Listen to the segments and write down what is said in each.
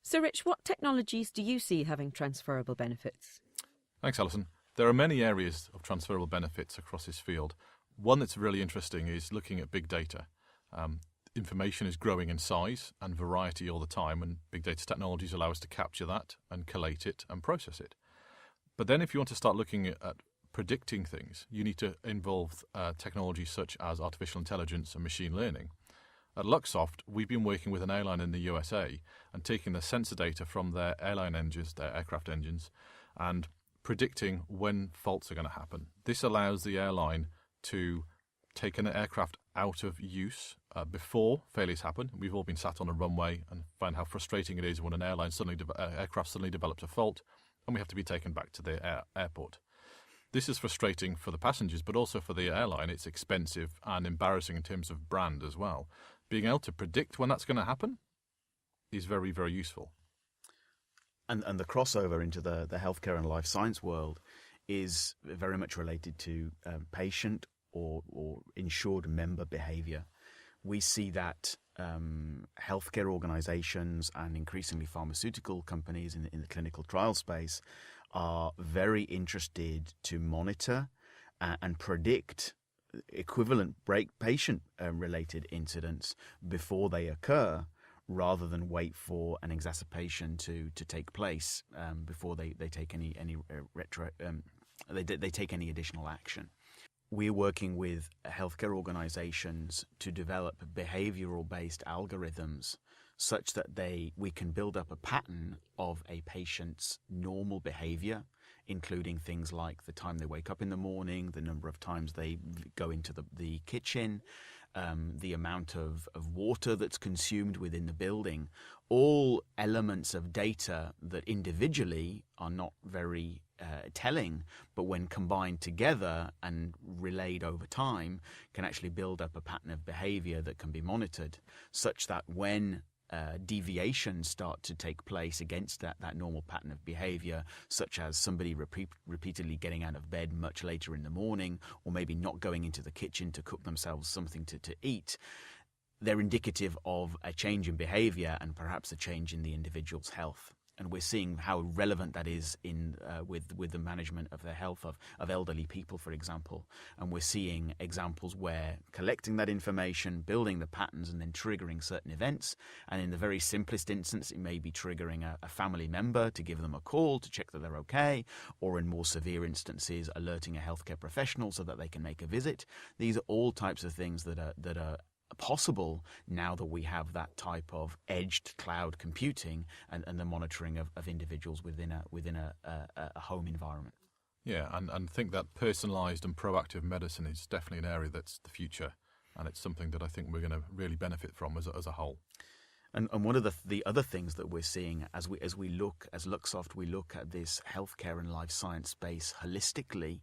So, Rich, what technologies do you see having transferable benefits? Thanks, Alison. There are many areas of transferable benefits across this field. One that's really interesting is looking at big data. Information is growing in size and variety all the time, and big data technologies allow us to capture that and collate it and process it. But then if you want to start looking at predicting things, you need to involve technologies such as artificial intelligence and machine learning. At Luxoft, we've been working with an airline in the USA and taking the sensor data from their airline engines, their aircraft engines, and predicting when faults are going to happen. This allows the airline to take an aircraft out of use before failures happen. We've all been sat on a runway and find how frustrating it is when an aircraft suddenly develops a fault and we have to be taken back to the airport. This is frustrating for the passengers, but also for the airline. It's expensive and embarrassing in terms of brand as well. Being able to predict when that's going to happen is very, very useful. And the crossover into the healthcare and life science world is very much related to patient or insured member behavior. We see that healthcare organizations and increasingly pharmaceutical companies in the clinical trial space are very interested to monitor and predict equivalent patient-related incidents before they occur, rather than wait for an exacerbation to take place before they take they take any additional action. We're working with healthcare organizations to develop behavioral-based algorithms such that we can build up a pattern of a patient's normal behavior, including things like the time they wake up in the morning, the number of times they go into the kitchen, the amount of water that's consumed within the building, all elements of data that individually are not very telling, but when combined together and relayed over time, can actually build up a pattern of behavior that can be monitored, such that when deviations start to take place against that normal pattern of behavior, such as somebody repeatedly getting out of bed much later in the morning, or maybe not going into the kitchen to cook themselves something to eat, they're indicative of a change in behavior and perhaps a change in the individual's health. And we're seeing how relevant that is with the management of the health of elderly people, for example. And we're seeing examples where collecting that information, building the patterns, and then triggering certain events. And in the very simplest instance, it may be triggering a family member to give them a call to check that they're okay, or in more severe instances, alerting a healthcare professional so that they can make a visit. These are all types of things that are possible now that we have that type of edged cloud computing and the monitoring of individuals within a home environment. Yeah, and think that personalised and proactive medicine is definitely an area that's the future, and it's something that I think we're going to really benefit from as a whole. And one of the other things that we're seeing as Luxoft, we look at this healthcare and life science space holistically.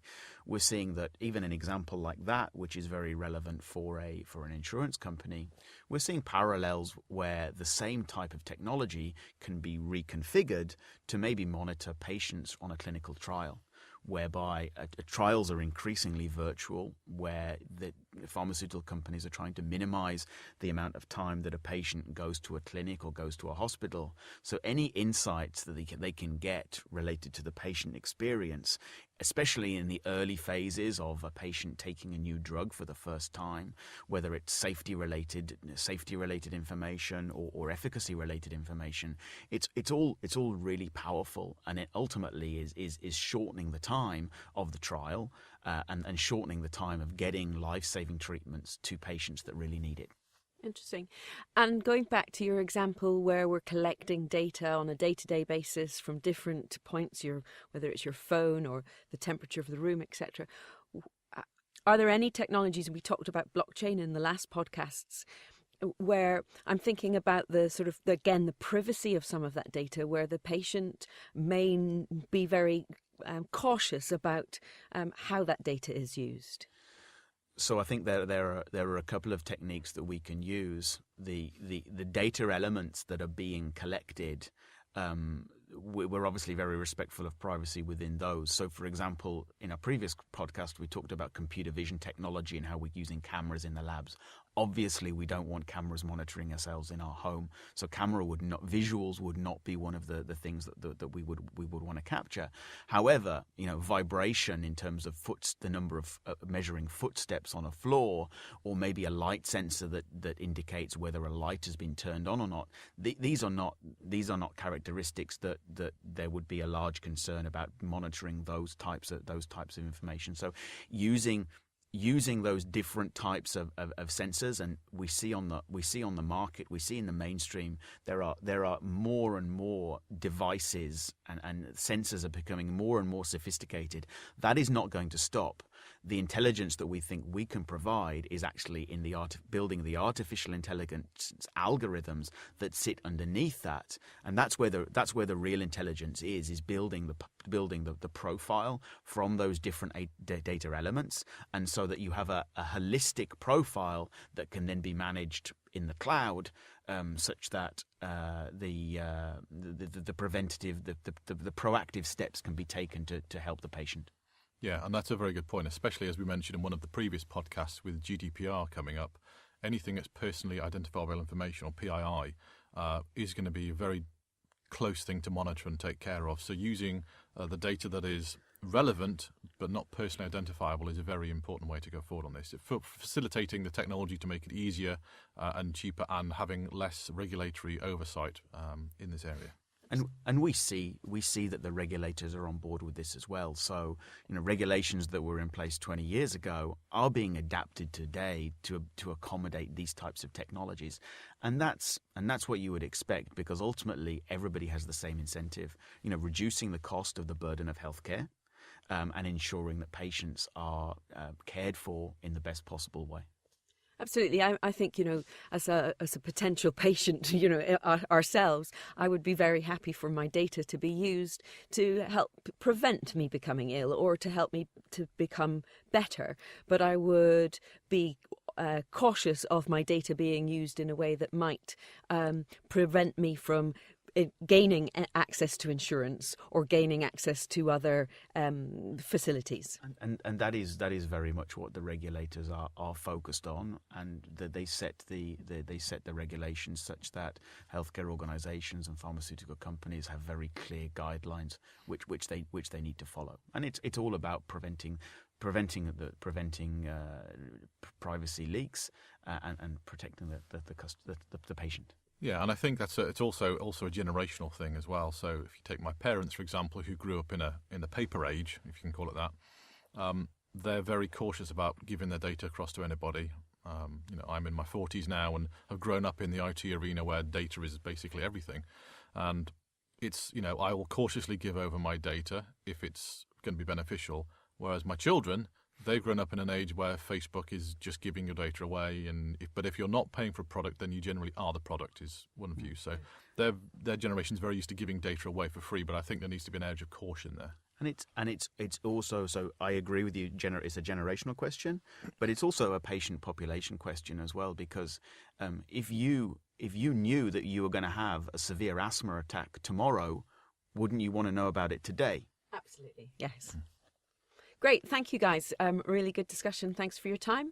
We're seeing that even an example like that, which is very relevant for an insurance company, we're seeing parallels where the same type of technology can be reconfigured to maybe monitor patients on a clinical trial, whereby trials are increasingly virtual, where the pharmaceutical companies are trying to minimize the amount of time that a patient goes to a clinic or goes to a hospital. So any insights that they can get related to the patient experience, especially in the early phases of a patient taking a new drug for the first time, whether it's safety-related information or efficacy-related information, it's all really powerful, and it ultimately is shortening the time of the trial and shortening the time of getting life-saving treatments to patients that really need it. Interesting. And going back to your example where we're collecting data on a day-to-day basis from different points, whether it's your phone or the temperature of the room, etc., are there any technologies, we talked about blockchain in the last podcasts, where I'm thinking about the privacy of some of that data, where the patient may be very cautious about how that data is used? So I think there are a couple of techniques that we can use. The data elements that are being collected, we're obviously very respectful of privacy within those. So, for example, in our previous podcast, we talked about computer vision technology and how we're using cameras in the labs Obviously, we don't want cameras monitoring ourselves in our home, so visuals would not be one of the things that we would want to capture. However, vibration in terms of the number of measuring footsteps on a floor, or maybe a light sensor that indicates whether a light has been turned on or not. These are not characteristics that there would be a large concern about monitoring those types of information. So using those different types of sensors, and we see on the market, we see in the mainstream, there are more and more devices, and sensors are becoming more and more sophisticated. That is not going to stop. The intelligence that we think we can provide is actually in building the artificial intelligence algorithms that sit underneath that, and that's where the real intelligence is building the profile from those different data elements, and so that you have a holistic profile that can then be managed in the cloud, such that the preventative, the proactive steps can be taken to help the patient. Yeah, and that's a very good point, especially as we mentioned in one of the previous podcasts with GDPR coming up. Anything that's personally identifiable information, or PII, is going to be a very close thing to monitor and take care of. So using the data that is relevant but not personally identifiable is a very important way to go forward on this. Facilitating the technology to make it easier and cheaper, and having less regulatory oversight in this area. And we see that the regulators are on board with this as well. So, regulations that were in place 20 years ago are being adapted today to accommodate these types of technologies, and that's what you would expect, because ultimately everybody has the same incentive. Reducing the cost of the burden of healthcare, and ensuring that patients are cared for in the best possible way. Absolutely. I think, as a potential patient, ourselves, I would be very happy for my data to be used to help prevent me becoming ill, or to help me to become better. But I would be cautious of my data being used in a way that might prevent me from gaining access to insurance or gaining access to other facilities. And that is very much what the regulators are focused on, and that they set the regulations such that healthcare organizations and pharmaceutical companies have very clear guidelines which they need to follow. And it's all about preventing privacy leaks, and protecting the patient. Yeah, and I think it's also a generational thing as well. So if you take my parents, for example, who grew up in the paper age, if you can call it that, they're very cautious about giving their data across to anybody. I'm in my 40s now and have grown up in the IT arena where data is basically everything, and it's I will cautiously give over my data if it's going to be beneficial. Whereas my children, they've grown up in an age where Facebook is just giving your data away, but if you're not paying for a product, then you generally are the product, is one view. So their generation's very used to giving data away for free, but I think there needs to be an edge of caution there. And it's also, so I agree with you, it's a generational question, but it's also a patient population question as well, because if you knew that you were going to have a severe asthma attack tomorrow, wouldn't you want to know about it today? Absolutely, yes. Great. Thank you, guys. Really good discussion. Thanks for your time.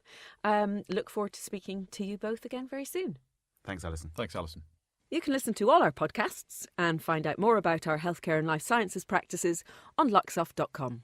Look forward to speaking to you both again very soon. Thanks, Alison. Thanks, Alison. You can listen to all our podcasts and find out more about our healthcare and life sciences practices on luxoft.com.